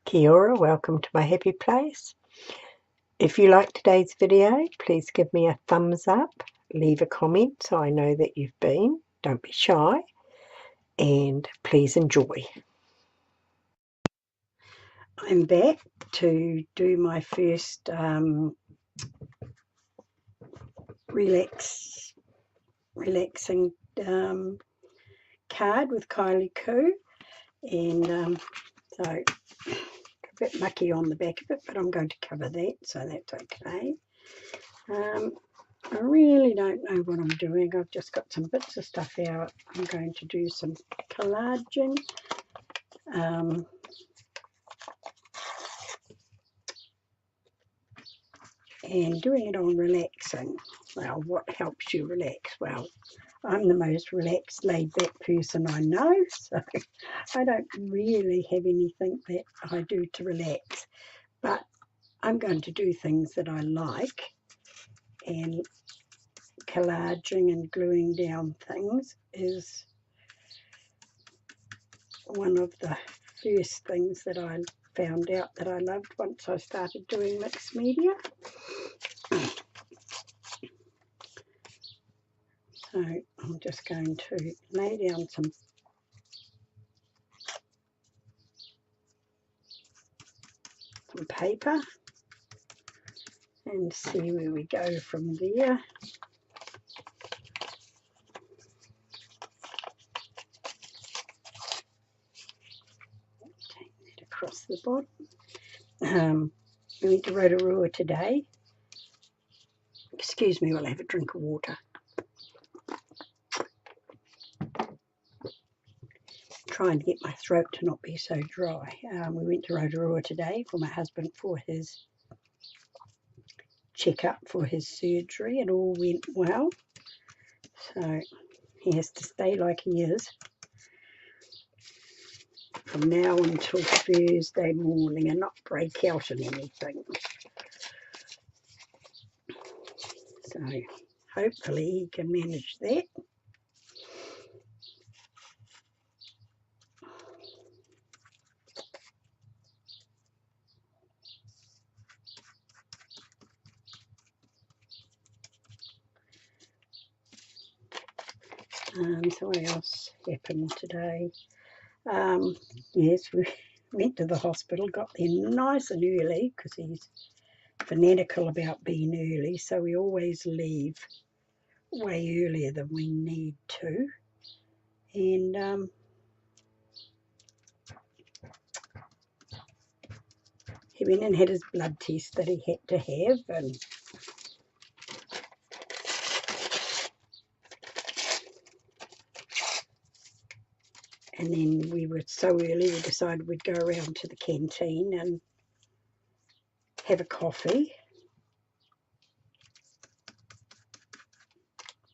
Kia ora, welcome to my happy place. If you like today's video, please give me a thumbs up, leave a comment so I know that you've been. Don't be shy, and please enjoy. I'm back to do my first relaxing card with Kylie, and so a bit mucky on the back of it, but I'm going to cover that, so that's okay. I really don't know what I'm doing. I've just got some bits of stuff out. I'm going to do some collaging. And doing it on relaxing. Well, what helps you relax? Well, I'm the most relaxed, laid-back person I know, so I don't really have anything that I do to relax. But I'm going to do things that I like, and collaging and gluing down things is one of the first things that I found out that I loved once I started doing mixed media. So I'm just going to lay down some paper and see where we go from there. Take that across the bottom. We went to Rotorua today. Excuse me, we'll have a drink of water. Trying to get my throat to not be so dry. We went to Rotorua today for my husband for his check-up for his surgery. It all went well. So he has to stay like he is from now until Thursday morning and not break out in anything. So hopefully he can manage that. So what else happened today? Yes, we went to the hospital, got there nice and early because he's fanatical about being early, so we always leave way earlier than we need to. And he went and had his blood test that he had to have, and then we were so early we decided we'd go around to the canteen and have a coffee.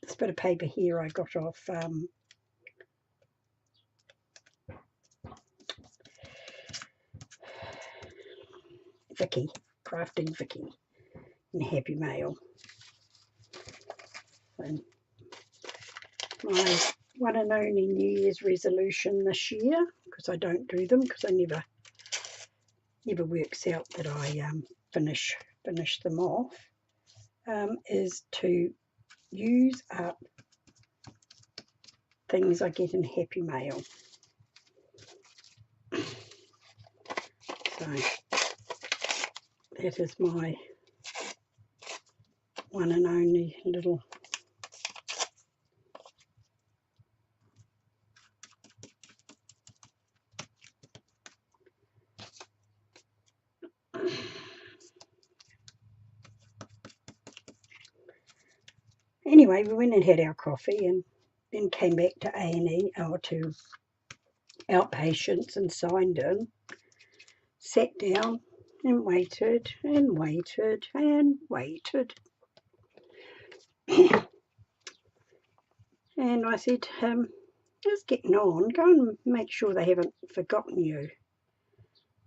This bit of paper here I got off Vicky, Crafting Vicky in Happy Mail. And my one and only New Year's resolution this year, because I don't do them because I never works out that I finish them off, is to use up things I get in Happy Mail. So that is my one and only little anyway, we went and had our coffee and then came back to A&E or to outpatients and signed in, sat down and waited and waited and waited. And I said to him, "It's getting on, go and make sure they haven't forgotten you."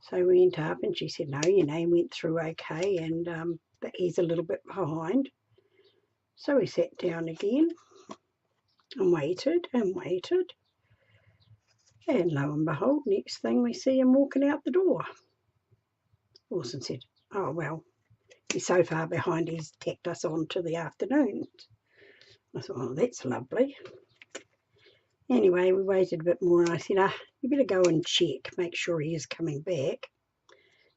So we went up and she said, "No, your name went through okay, and that he's a little bit behind." So we sat down again and waited and waited. And lo and behold, next thing we see him walking out the door. Lawson said, oh, well, he's so far behind he's tacked us on to the afternoons. I thought, oh, that's lovely. Anyway, we waited a bit more and I said, you better go and check, make sure he is coming back.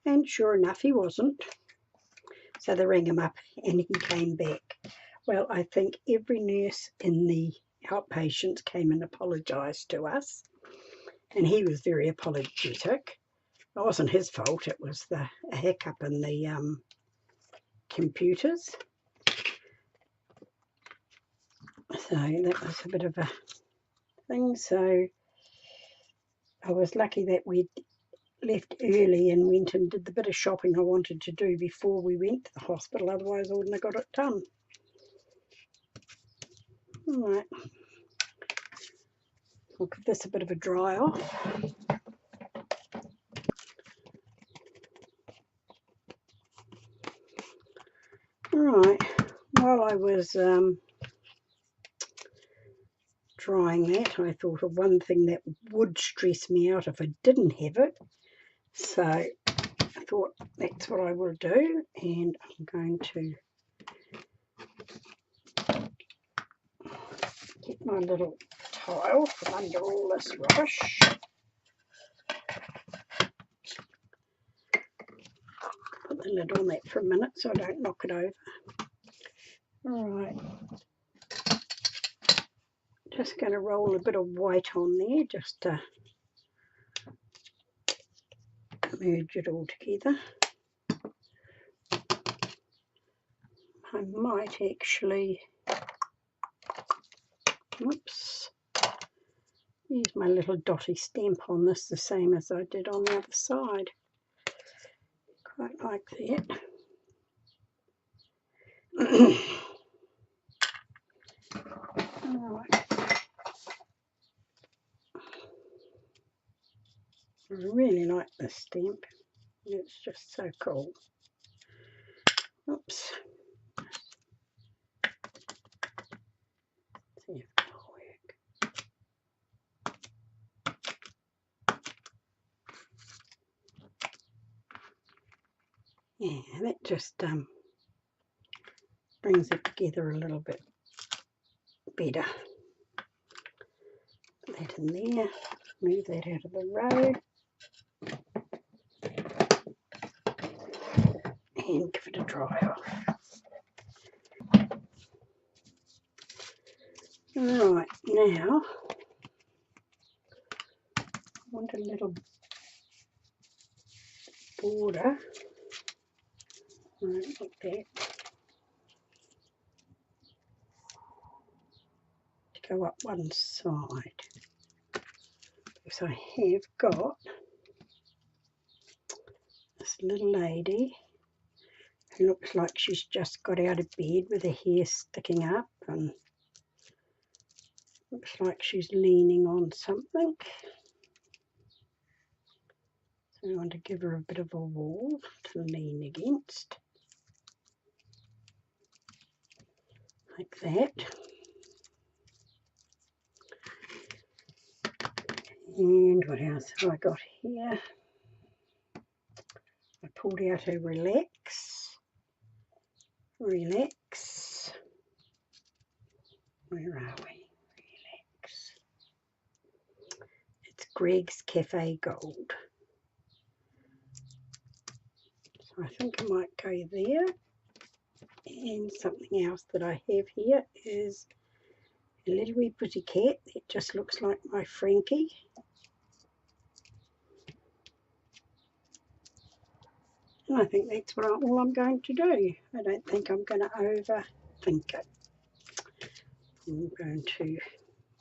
And sure enough, he wasn't. So they rang him up and he came back. Well, I think every nurse in the outpatients came and apologised to us. And he was very apologetic. It wasn't his fault, it was a hiccup in the computers. So that was a bit of a thing. So I was lucky that we'd left early and went and did the bit of shopping I wanted to do before we went to the hospital, otherwise I wouldn't have got it done. Alright, I'll give this a bit of a dry off. Alright, while I was drying that, I thought of one thing that would stress me out if I didn't have it. So I thought that's what I will do, and I'm going to get my little tile from under all this rubbish. Put the lid on that for a minute so I don't knock it over. Alright, just going to roll a bit of white on there just to merge it all together. I might actually, whoops, use my little dotty stamp on this the same as I did on the other side. Quite like that. Alright. I really like this stamp. It's just so cool. Oops. See if it'll work. Yeah, that just brings it together a little bit better. Put that in there. Move that out of the road. And give it a dry off. Right, now I want a little border, right, like that, to go up one side. Because I have got this little lady who looks like she's just got out of bed with her hair sticking up and looks like she's leaning on something. So I want to give her a bit of a wall to lean against, like that. And what else have I got here? I pulled out a relax. Relax. Where are we? Relax. It's Greg's Cafe Gold. So I think I might go there. And something else that I have here is a little wee pretty cat that just looks like my Frankie. And I think that's all I'm going to do. I don't think I'm going to overthink it. I'm going to,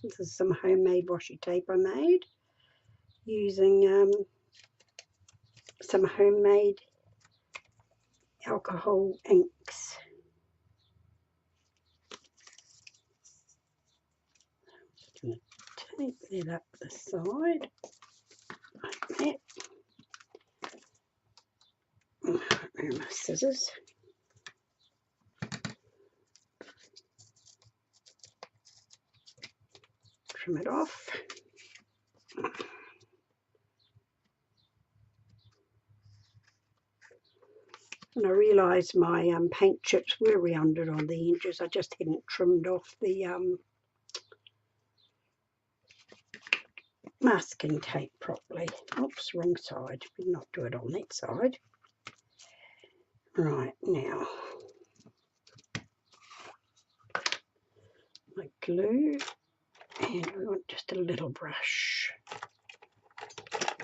this is some homemade washi tape I made using some homemade alcohol inks. I'm just going to tape that up the side like that. Where are my scissors? Trim it off. And I realised my paint chips were rounded on the edges. I just hadn't trimmed off the masking tape properly. Oops, wrong side. Did not do it on that side. Right, now my glue, and we want just a little brush.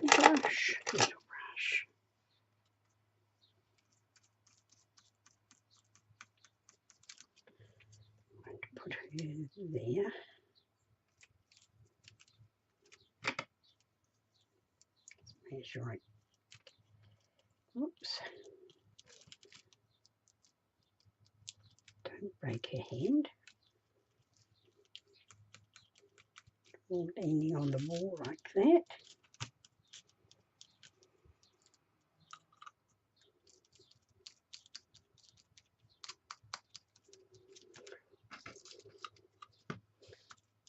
Little brush. I'm going to put her there. Measure it. Oops. Don't break her hand. All leaning on the wall like that.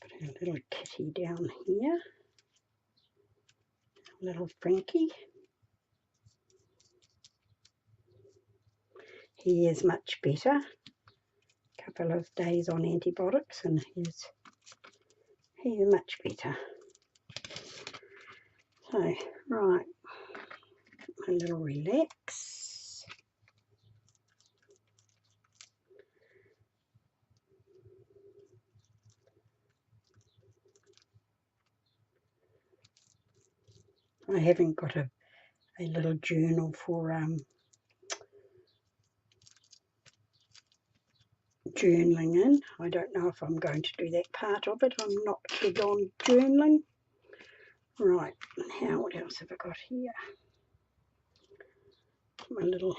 Put our little kitty down here. Little Frankie. He is much better. Couple of days on antibiotics and he's much better. So, right, a little relax. I haven't got a little journal for journaling in. I don't know if I'm going to do that part of it. I'm not big on journaling. Right, now what else have I got here? My little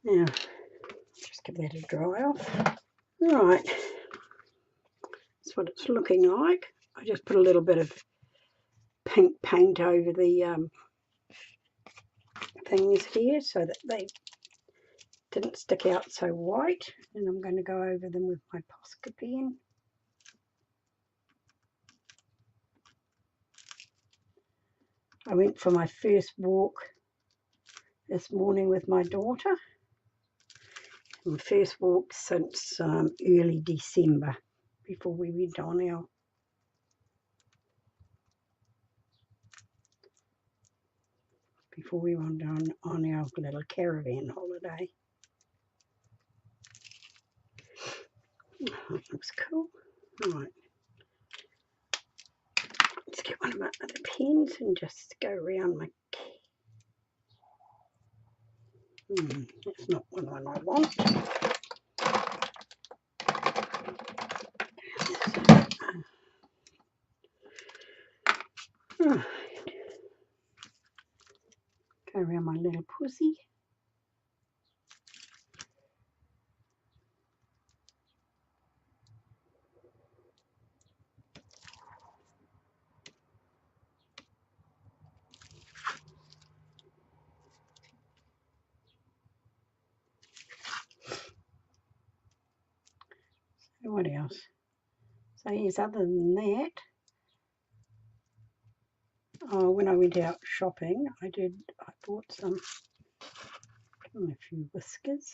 now just give that a dry off. Right, that's what it's looking like. I just put a little bit of pink paint over the things here so that they didn't stick out so white, and I'm going to go over them with my Posca pen. I went for my first walk this morning with my daughter. My first walk since early December, before we went on our little caravan holiday. Oh, that looks cool. Right, let's get one of my other pens and just go around my that's not one I want. Right. Go around my little pussy. So what else? So yes, other than that, when I went out shopping, I bought a few whiskers.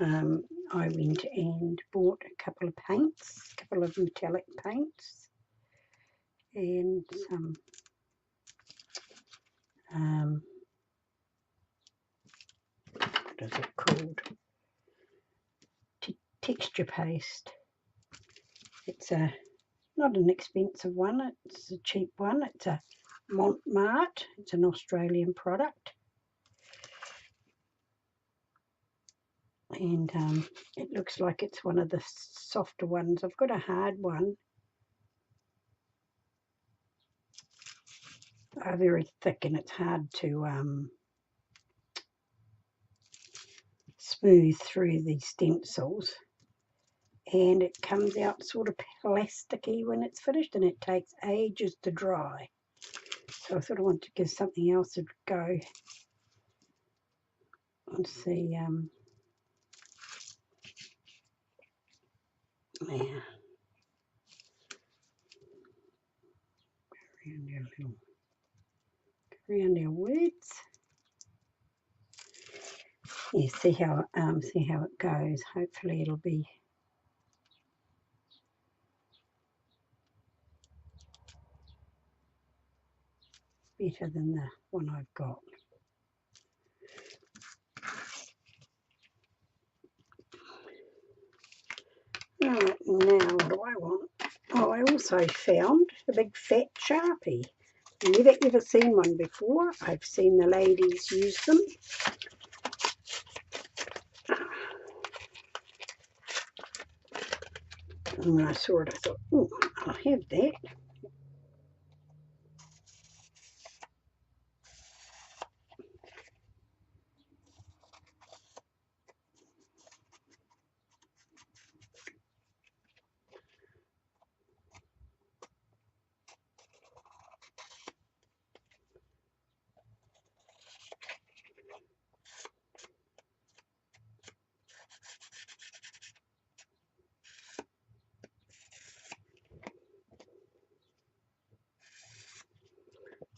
I went and bought a couple of paints, a couple of metallic paints, and some what is it called? Texture paste. It's not an expensive one, it's a cheap one. It's a Montmart. It's an Australian product. And it looks like it's one of the softer ones. I've got a hard one. are very thick and it's hard to smooth through these stencils, and it comes out sort of plasticky when it's finished, and it takes ages to dry. So I sort of want to give something else a go and see. Yeah. Around our words. Yeah, see how it goes. Hopefully it'll be better than the one I've got. Right, now what do I want? Oh, I also found a big fat Sharpie. Never ever seen one before. I've seen the ladies use them. And when I saw it, I thought, oh, I'll have that.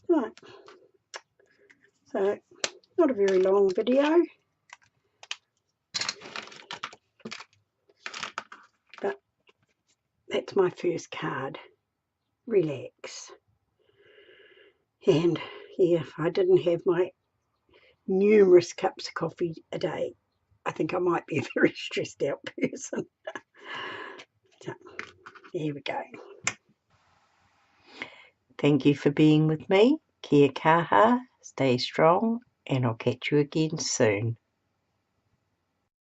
Right, so not a very long video, but that's my first card, relax. And yeah, if I didn't have my numerous cups of coffee a day, I think I might be a very stressed out person. So, here we go. Thank you for being with me. Kia kaha, stay strong, and I'll catch you again soon.